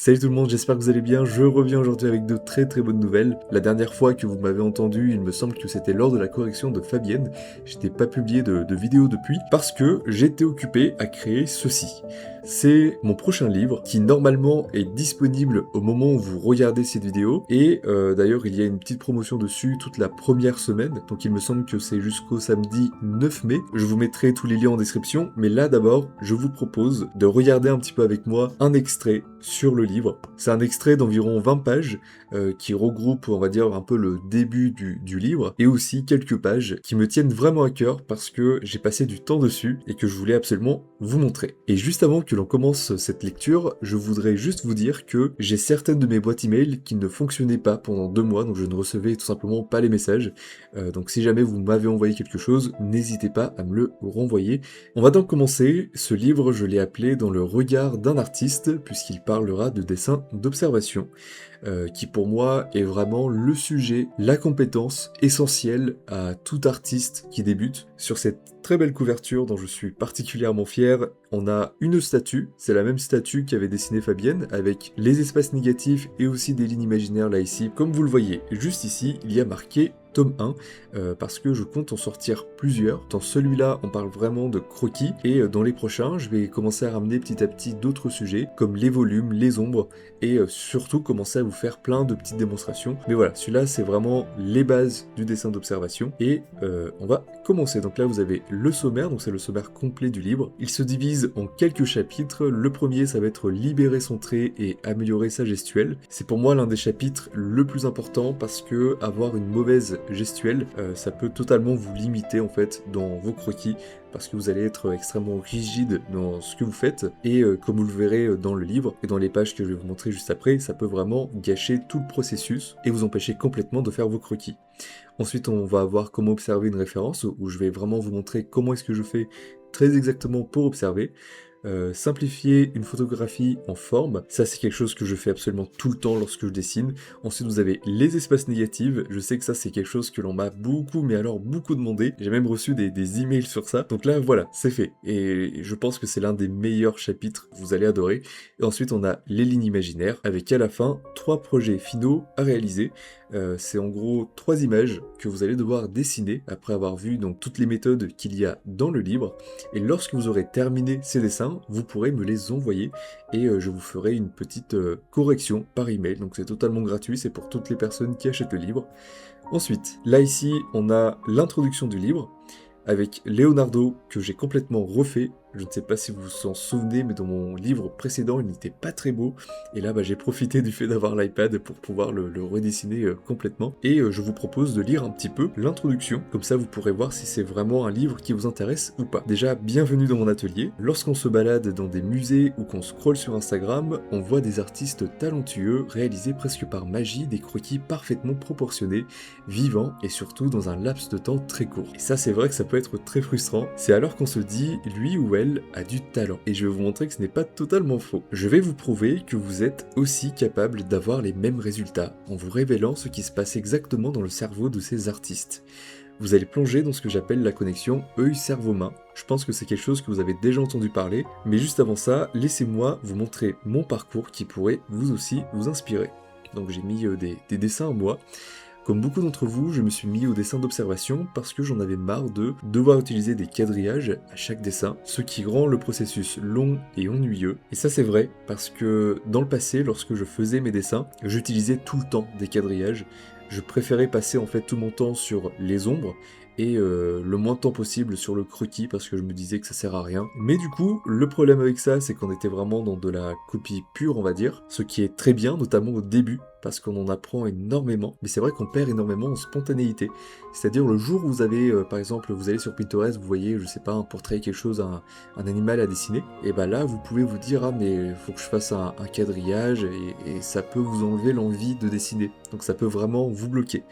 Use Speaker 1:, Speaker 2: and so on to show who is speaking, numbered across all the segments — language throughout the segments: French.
Speaker 1: Salut tout le monde, j'espère que vous allez bien. Je reviens aujourd'hui avec de très très bonnes nouvelles. La dernière fois que vous m'avez entendu, il me semble que c'était lors de la correction de Fabienne. Je n'ai pas publié de vidéo depuis parce que j'étais occupé à créer ceci. C'est mon prochain livre qui normalement est disponible au moment où vous regardez cette vidéo. Et d'ailleurs, il y a une petite promotion dessus toute la première semaine. Donc il me semble que c'est jusqu'au samedi 9 mai. Je vous mettrai tous les liens en description. Mais là d'abord, je vous propose de regarder un petit peu avec moi un extrait sur le livre. C'est un extrait d'environ 20 pages qui regroupe, on va dire, un peu le début du livre et aussi quelques pages qui me tiennent vraiment à cœur parce que j'ai passé du temps dessus et que je voulais absolument vous montrer. Et juste avant que l'on commence cette lecture, je voudrais juste vous dire que j'ai certaines de mes boîtes email qui ne fonctionnaient pas pendant 2 mois, donc je ne recevais tout simplement pas les messages. Donc si jamais vous m'avez envoyé quelque chose, n'hésitez pas à me le renvoyer. On va donc commencer. Ce livre, je l'ai appelé Dans le regard d'un artiste, puisqu'il parlera de dessin d'observation, qui pour moi est vraiment le sujet, la compétence essentielle à tout artiste qui débute. Sur cette très belle couverture dont je suis particulièrement fier, on a une statue, c'est la même statue qu'avait dessinée Fabienne, avec les espaces négatifs et aussi des lignes imaginaires là ici. Comme vous le voyez, juste ici, il y a marqué tome 1, parce que je compte en sortir plusieurs. Dans celui-là, on parle vraiment de croquis, et dans les prochains, je vais commencer à ramener petit à petit d'autres sujets, comme les volumes, les ombres, et surtout commencer à vous faire plein de petites démonstrations. Mais voilà, celui-là, c'est vraiment les bases du dessin d'observation, et on va commencer. Donc là, vous avez le sommaire, donc c'est le sommaire complet du livre. Il se divise en quelques chapitres. Le premier, ça va être libérer son trait et améliorer sa gestuelle. C'est pour moi l'un des chapitres le plus important parce que avoir une mauvaise gestuelle, ça peut totalement vous limiter en fait dans vos croquis parce que vous allez être extrêmement rigide dans ce que vous faites et comme vous le verrez dans le livre et dans les pages que je vais vous montrer juste après, ça peut vraiment gâcher tout le processus et vous empêcher complètement de faire vos croquis. Ensuite, on va voir comment observer une référence où je vais vraiment vous montrer comment est-ce que je fais très exactement pour observer. Simplifier une photographie en forme, ça c'est quelque chose que je fais absolument tout le temps lorsque je dessine. Ensuite vous avez les espaces négatifs, je sais que ça c'est quelque chose que l'on m'a beaucoup, mais alors beaucoup demandé, j'ai même reçu des emails sur ça, donc là voilà, c'est fait, et je pense que c'est l'un des meilleurs chapitres, vous allez adorer. Et ensuite on a les lignes imaginaires, avec à la fin 3 projets finaux à réaliser. C'est en gros 3 images que vous allez devoir dessiner après avoir vu donc toutes les méthodes qu'il y a dans le livre, et lorsque vous aurez terminé ces dessins, vous pourrez me les envoyer et je vous ferai une petite correction par email, donc c'est totalement gratuit, c'est pour toutes les personnes qui achètent le livre. Ensuite, là ici, on a l'introduction du livre, avec Leonardo que j'ai complètement refait. Je ne sais pas si vous vous en souvenez, mais dans mon livre précédent, il n'était pas très beau. Et là, j'ai profité du fait d'avoir l'iPad pour pouvoir le redessiner complètement. Et je vous propose de lire un petit peu l'introduction. Comme ça, vous pourrez voir si c'est vraiment un livre qui vous intéresse ou pas. Déjà, bienvenue dans mon atelier. Lorsqu'on se balade dans des musées ou qu'on scrolle sur Instagram, on voit des artistes talentueux réaliser presque par magie des croquis parfaitement proportionnés, vivants et surtout dans un laps de temps très court. Et ça, c'est vrai que ça peut être très frustrant. C'est alors qu'on se dit, lui ou elle a du talent. Et je vais vous montrer que ce n'est pas totalement faux. Je vais vous prouver que vous êtes aussi capable d'avoir les mêmes résultats en vous révélant ce qui se passe exactement dans le cerveau de ces artistes. Vous allez plonger dans ce que j'appelle la connexion œil-cerveau-main. Je pense que c'est quelque chose que vous avez déjà entendu parler, mais juste avant ça, laissez-moi vous montrer mon parcours qui pourrait vous aussi vous inspirer. Donc j'ai mis des dessins à moi. Comme beaucoup d'entre vous, je me suis mis au dessin d'observation parce que j'en avais marre de devoir utiliser des quadrillages à chaque dessin, ce qui rend le processus long et ennuyeux. Et ça c'est vrai parce que dans le passé, lorsque je faisais mes dessins, j'utilisais tout le temps des quadrillages. Je préférais passer en fait tout mon temps sur les ombres et le moins de temps possible sur le croquis parce que je me disais que ça sert à rien. Mais du coup, le problème avec ça, c'est qu'on était vraiment dans de la copie pure, on va dire, ce qui est très bien, notamment au début, parce qu'on en apprend énormément, mais c'est vrai qu'on perd énormément en spontanéité. C'est-à-dire le jour où vous avez, par exemple, vous allez sur Pinterest, vous voyez, je sais pas, un portrait, quelque chose, un animal à dessiner, et bah là, vous pouvez vous dire, ah mais faut que je fasse un quadrillage, et ça peut vous enlever l'envie de dessiner. Donc ça peut vraiment vous bloquer.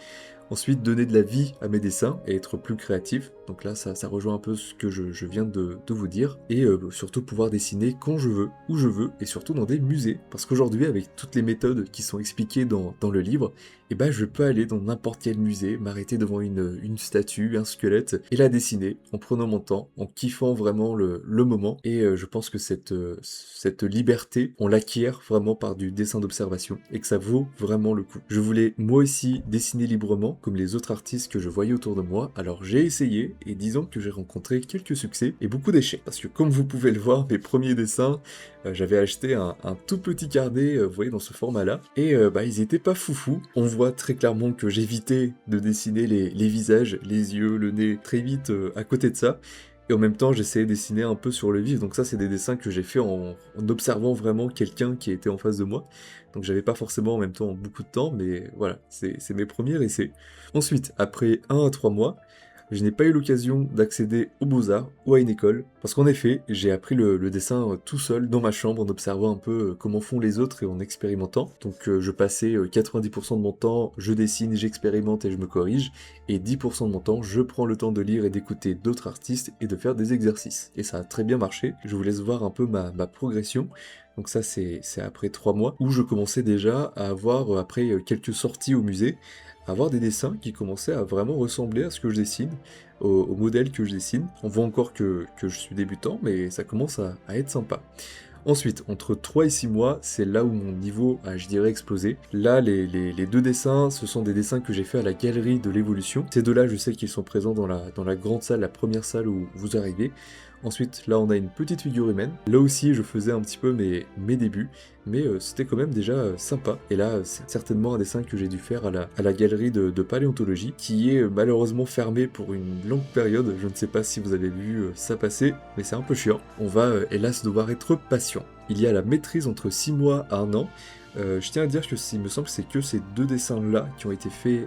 Speaker 1: Ensuite, donner de la vie à mes dessins et être plus créatif. Donc là, ça rejoint un peu ce que je viens de vous dire. Et surtout pouvoir dessiner quand je veux, où je veux, et surtout dans des musées. Parce qu'aujourd'hui, avec toutes les méthodes qui sont expliquées dans le livre, eh ben, je peux aller dans n'importe quel musée, m'arrêter devant une statue, un squelette, et la dessiner en prenant mon temps, en kiffant vraiment le moment. Et je pense que cette liberté, on l'acquiert vraiment par du dessin d'observation, et que ça vaut vraiment le coup. Je voulais moi aussi dessiner librement, comme les autres artistes que je voyais autour de moi, alors j'ai essayé, et disons que j'ai rencontré quelques succès, et beaucoup d'échecs. Parce que comme vous pouvez le voir, mes premiers dessins, j'avais acheté un tout petit carnet, vous voyez, dans ce format-là, et ils étaient pas foufou. On voit très clairement que j'évitais de dessiner les visages, les yeux, le nez, très vite à côté de ça. Et en même temps, j'essayais de dessiner un peu sur le vif, donc ça, c'est des dessins que j'ai fait en observant vraiment quelqu'un qui était en face de moi. Donc j'avais pas forcément en même temps beaucoup de temps, mais voilà, c'est mes premiers essais. Ensuite, après 1 à 3 mois, je n'ai pas eu l'occasion d'accéder aux Beaux-Arts ou à une école, parce qu'en effet, j'ai appris le dessin tout seul, dans ma chambre, en observant un peu comment font les autres et en expérimentant. Donc je passais 90% de mon temps, je dessine, j'expérimente et je me corrige, et 10% de mon temps, je prends le temps de lire et d'écouter d'autres artistes et de faire des exercices. Et ça a très bien marché, je vous laisse voir un peu ma progression. Donc ça c'est après 3 mois, où je commençais déjà à avoir, après quelques sorties au musée, avoir des dessins qui commençaient à vraiment ressembler à ce que je dessine, au modèle que je dessine. On voit encore que je suis débutant, mais ça commence à être sympa. Ensuite, entre 3 et 6 mois, c'est là où mon niveau a, je dirais, explosé. Là, les 2 dessins, ce sont des dessins que j'ai fait à la Galerie de l'Évolution. Ces deux-là, je sais qu'ils sont présents dans la grande salle, la première salle où vous arrivez. Ensuite, là, on a une petite figure humaine. Là aussi, je faisais un petit peu mes débuts, mais c'était quand même déjà sympa. Et là, c'est certainement un dessin que j'ai dû faire à la galerie de paléontologie, qui est malheureusement fermée pour une longue période. Je ne sais pas si vous avez vu ça passer, mais c'est un peu chiant. On va hélas devoir être patient. Il y a la maîtrise entre 6 mois à 1 an. Je tiens à dire que il me semble que c'est que ces 2 dessins-là qui ont été faits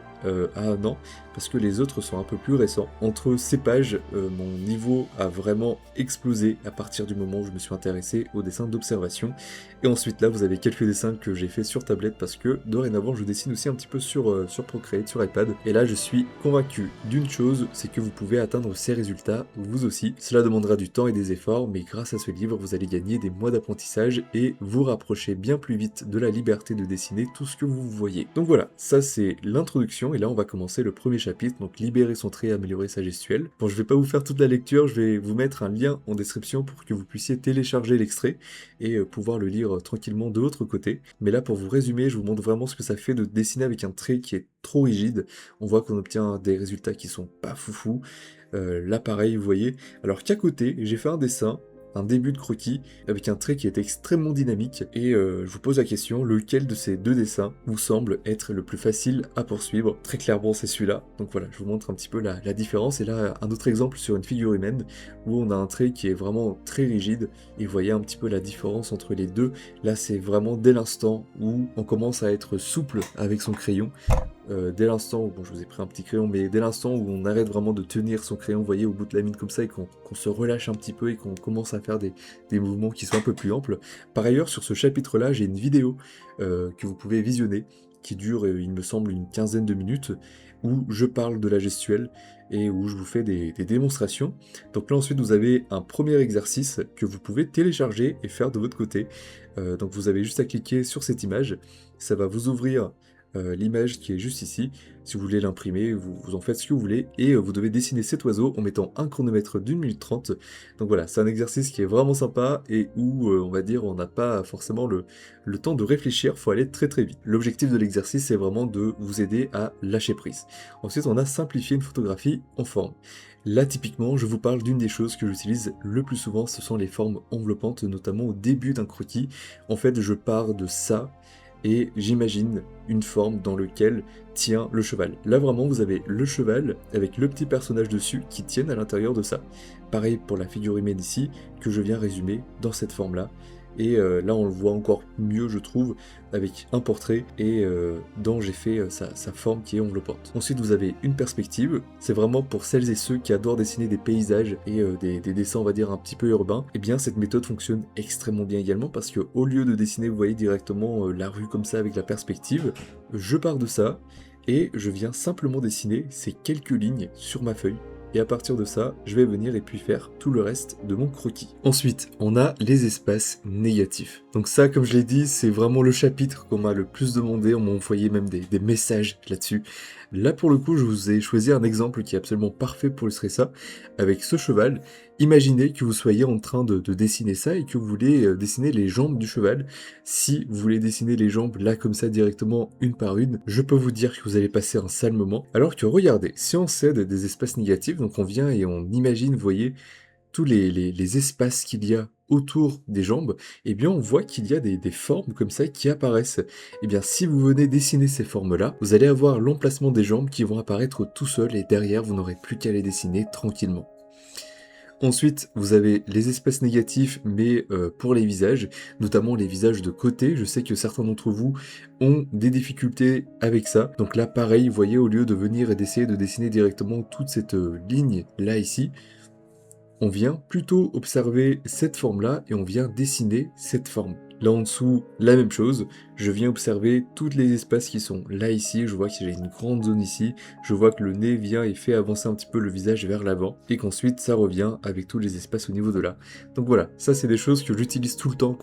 Speaker 1: à 1 an, parce que les autres sont un peu plus récents. Entre ces pages, mon niveau a vraiment explosé à partir du moment où je me suis intéressé aux dessins d'observation. Et ensuite là, vous avez quelques dessins que j'ai fait sur tablette, parce que dorénavant, je dessine aussi un petit peu sur Procreate, sur iPad. Et là, je suis convaincu d'une chose, c'est que vous pouvez atteindre ces résultats, vous aussi. Cela demandera du temps et des efforts, mais grâce à ce livre, vous allez gagner des mois d'apprentissage et vous rapprocher bien plus vite de la liberté de dessiner tout ce que vous voyez. Donc voilà, ça c'est l'introduction, et là on va commencer le premier chapitre, donc libérer son trait et améliorer sa gestuelle. Bon, je vais pas vous faire toute la lecture, je vais vous mettre un lien en description pour que vous puissiez télécharger l'extrait et pouvoir le lire tranquillement de l'autre côté. Mais là, pour vous résumer, je vous montre vraiment ce que ça fait de dessiner avec un trait qui est trop rigide. On voit qu'on obtient des résultats qui sont pas foufou. Là pareil, vous voyez. Alors qu'à côté, j'ai fait un dessin, un début de croquis avec un trait qui est extrêmement dynamique, et je vous pose la question, lequel de ces 2 dessins vous semble être le plus facile à poursuivre? Très clairement c'est celui-là, donc voilà, je vous montre un petit peu la différence. Et là un autre exemple sur une figure humaine où on a un trait qui est vraiment très rigide, et vous voyez un petit peu la différence entre les deux. Là c'est vraiment dès l'instant où on commence à être souple avec son crayon, dès l'instant où, bon je vous ai pris un petit crayon, mais dès l'instant où on arrête vraiment de tenir son crayon, vous voyez, au bout de la mine comme ça, et qu'on se relâche un petit peu et qu'on commence à faire des mouvements qui sont un peu plus amples. Par ailleurs, sur ce chapitre-là, j'ai une vidéo que vous pouvez visionner, qui dure, il me semble, une quinzaine de minutes, où je parle de la gestuelle et où je vous fais des démonstrations. Donc là ensuite vous avez un premier exercice que vous pouvez télécharger et faire de votre côté. Donc vous avez juste à cliquer sur cette image, ça va vous ouvrir l'image qui est juste ici. Si vous voulez l'imprimer, vous en faites ce que vous voulez, et vous devez dessiner cet oiseau en mettant un chronomètre d'1 minute 30. Donc voilà, c'est un exercice qui est vraiment sympa et où on va dire on n'a pas forcément le temps de réfléchir, faut aller très très vite. L'objectif de l'exercice c'est vraiment de vous aider à lâcher prise. Ensuite on a simplifié une photographie en forme. Là typiquement je vous parle d'une des choses que j'utilise le plus souvent, ce sont les formes enveloppantes, notamment au début d'un croquis. En fait je pars de ça et j'imagine une forme dans laquelle tient le cheval. Là vraiment vous avez le cheval avec le petit personnage dessus qui tiennent à l'intérieur de ça. Pareil pour la figure humaine ici, que je viens résumer dans cette forme là. Et là on le voit encore mieux je trouve, avec un portrait, et dont j'ai fait sa forme qui est enveloppante. Ensuite vous avez une perspective, c'est vraiment pour celles et ceux qui adorent dessiner des paysages et des dessins on va dire un petit peu urbains. Et bien cette méthode fonctionne extrêmement bien également, parce que au lieu de dessiner vous voyez directement la rue comme ça avec la perspective, je pars de ça, et je viens simplement dessiner ces quelques lignes sur ma feuille. Et à partir de ça, je vais venir et puis faire tout le reste de mon croquis. Ensuite, on a les espaces négatifs. Donc ça, comme je l'ai dit, c'est vraiment le chapitre qu'on m'a le plus demandé. On m'a envoyé même des messages là-dessus. Là, pour le coup, je vous ai choisi un exemple qui est absolument parfait pour illustrer ça. Avec ce cheval, imaginez que vous soyez en train de dessiner ça et que vous voulez dessiner les jambes du cheval. Si vous voulez dessiner les jambes là comme ça directement une par une, je peux vous dire que vous allez passer un sale moment. Alors que regardez, si on cède des espaces négatifs, donc on vient et on imagine, vous voyez, tous les espaces qu'il y a autour des jambes, eh bien on voit qu'il y a des formes comme ça qui apparaissent. Eh bien si vous venez dessiner ces formes-là, vous allez avoir l'emplacement des jambes qui vont apparaître tout seuls et derrière vous n'aurez plus qu'à les dessiner tranquillement. Ensuite, vous avez les espaces négatifs, mais pour les visages, notamment les visages de côté. Je sais que certains d'entre vous ont des difficultés avec ça. Donc là, pareil, vous voyez, au lieu de venir et d'essayer de dessiner directement toute cette ligne là ici, on vient plutôt observer cette forme-là et on vient dessiner cette forme. Là en dessous, la même chose, je viens observer tous les espaces qui sont là ici, je vois que j'ai une grande zone ici, je vois que le nez vient et fait avancer un petit peu le visage vers l'avant, et qu'ensuite ça revient avec tous les espaces au niveau de là. Donc voilà, ça c'est des choses que j'utilise tout le temps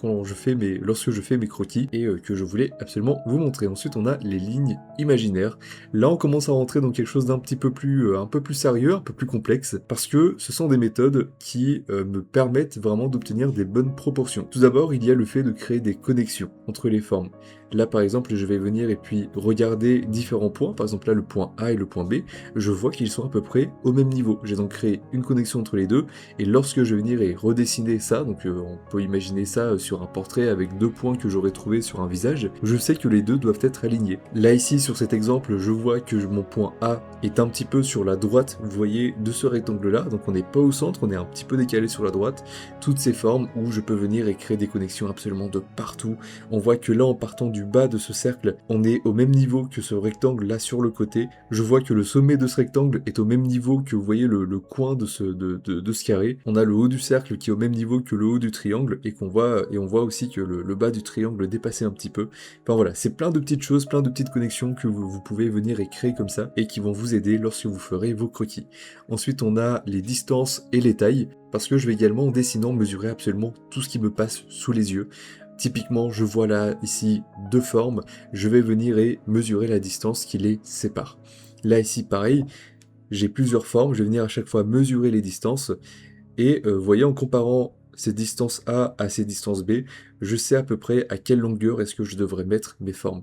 Speaker 1: lorsque je fais mes croquis, et que je voulais absolument vous montrer. Ensuite on a les lignes imaginaires. Là on commence à rentrer dans quelque chose d'un petit peu plus, un peu plus sérieux, un peu plus complexe, parce que ce sont des méthodes qui me permettent vraiment d'obtenir des bonnes proportions. Tout d'abord, il y a le fait de créer des connexions entre les formes. Là par exemple je vais venir et puis regarder différents points, par exemple là le point A et le point B, je vois qu'ils sont à peu près au même niveau. J'ai donc créé une connexion entre les deux, et lorsque je vais venir et redessiner ça, donc on peut imaginer ça sur un portrait avec deux points que j'aurais trouvé sur un visage, je sais que les deux doivent être alignés. Là ici sur cet exemple, je vois que mon point A est un petit peu sur la droite, vous voyez, de ce rectangle là, donc on n'est pas au centre, on est un petit peu décalé sur la droite. Toutes ces formes où je peux venir et créer des connexions absolument de partout. On voit que là en partant du bas de ce cercle, on est au même niveau que ce rectangle là sur le côté. Je vois que le sommet de ce rectangle est au même niveau que vous voyez le coin de ce carré. On a le haut du cercle qui est au même niveau que le haut du triangle, et on voit aussi que le bas du triangle dépassait un petit peu. Enfin voilà, c'est plein de petites choses, plein de petites connexions que vous pouvez venir et créer comme ça, et qui vont vous aider lorsque vous ferez vos croquis. Ensuite on a les distances et les tailles, parce que je vais également en dessinant mesurer absolument tout ce qui me passe sous les yeux. Typiquement, je vois là, ici, deux formes, je vais venir et mesurer la distance qui les sépare. Là, ici, pareil, j'ai plusieurs formes, je vais venir à chaque fois mesurer les distances, et vous voyez, en comparant ces distances A à ces distances B, je sais à peu près à quelle longueur est-ce que je devrais mettre mes formes.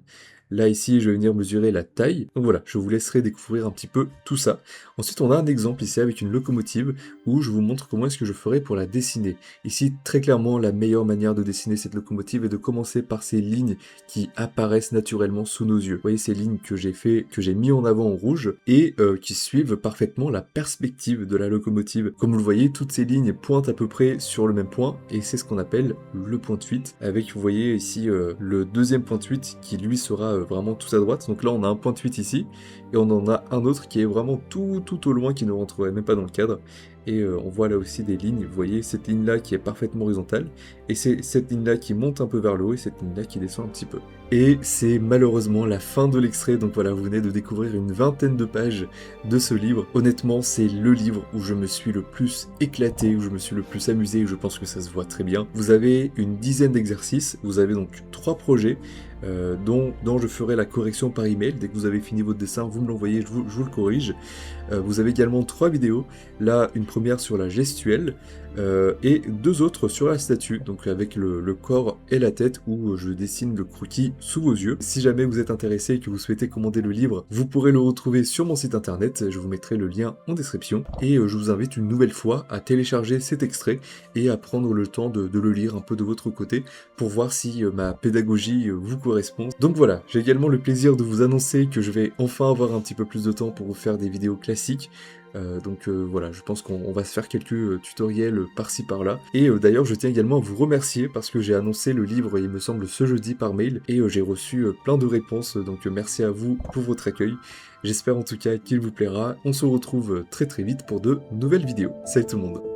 Speaker 1: Là, ici, je vais venir mesurer la taille. Donc voilà, je vous laisserai découvrir un petit peu tout ça. Ensuite, on a un exemple ici avec une locomotive où je vous montre comment est-ce que je ferai pour la dessiner. Ici, très clairement, la meilleure manière de dessiner cette locomotive est de commencer par ces lignes qui apparaissent naturellement sous nos yeux. Vous voyez ces lignes que j'ai mis en avant en rouge et qui suivent parfaitement la perspective de la locomotive. Comme vous le voyez, toutes ces lignes pointent à peu près sur le même point et c'est ce qu'on appelle le point de fuite. Avec, vous voyez ici, le deuxième point de fuite qui lui sera vraiment tout à droite. Donc là, on a un point de fuite ici et on en a un autre qui est vraiment tout au loin qui ne rentrerait même pas dans le cadre. Et on voit là aussi des lignes, vous voyez cette ligne là qui est parfaitement horizontale, et c'est cette ligne là qui monte un peu vers le haut et cette ligne là qui descend un petit peu. Et c'est malheureusement la fin de l'extrait, donc voilà, vous venez de découvrir une vingtaine de pages de ce livre. Honnêtement, c'est le livre où je me suis le plus éclaté, où je me suis le plus amusé, et je pense que ça se voit très bien. Vous avez une dizaine d'exercices, vous avez donc 3 projets, dont je ferai la correction par email. Dès que vous avez fini votre dessin, vous me l'envoyez, je vous le corrige. Vous avez également 3 vidéos, là une première sur la gestuelle, et 2 autres sur la statue, donc avec le corps et la tête, où je dessine le croquis sous vos yeux. Si jamais vous êtes intéressé et que vous souhaitez commander le livre, vous pourrez le retrouver sur mon site internet, je vous mettrai le lien en description, et je vous invite une nouvelle fois à télécharger cet extrait et à prendre le temps de le lire un peu de votre côté, pour voir si ma pédagogie vous correspond. Donc voilà, j'ai également le plaisir de vous annoncer que je vais enfin avoir un petit peu plus de temps pour vous faire des vidéos classiques. Voilà, je pense qu'on va se faire quelques tutoriels par-ci par-là. Et d'ailleurs, je tiens également à vous remercier parce que j'ai annoncé le livre, il me semble, ce jeudi par mail, et j'ai reçu plein de réponses, donc merci à vous pour votre accueil. J'espère en tout cas qu'il vous plaira. On se retrouve très vite pour de nouvelles vidéos. Salut tout le monde!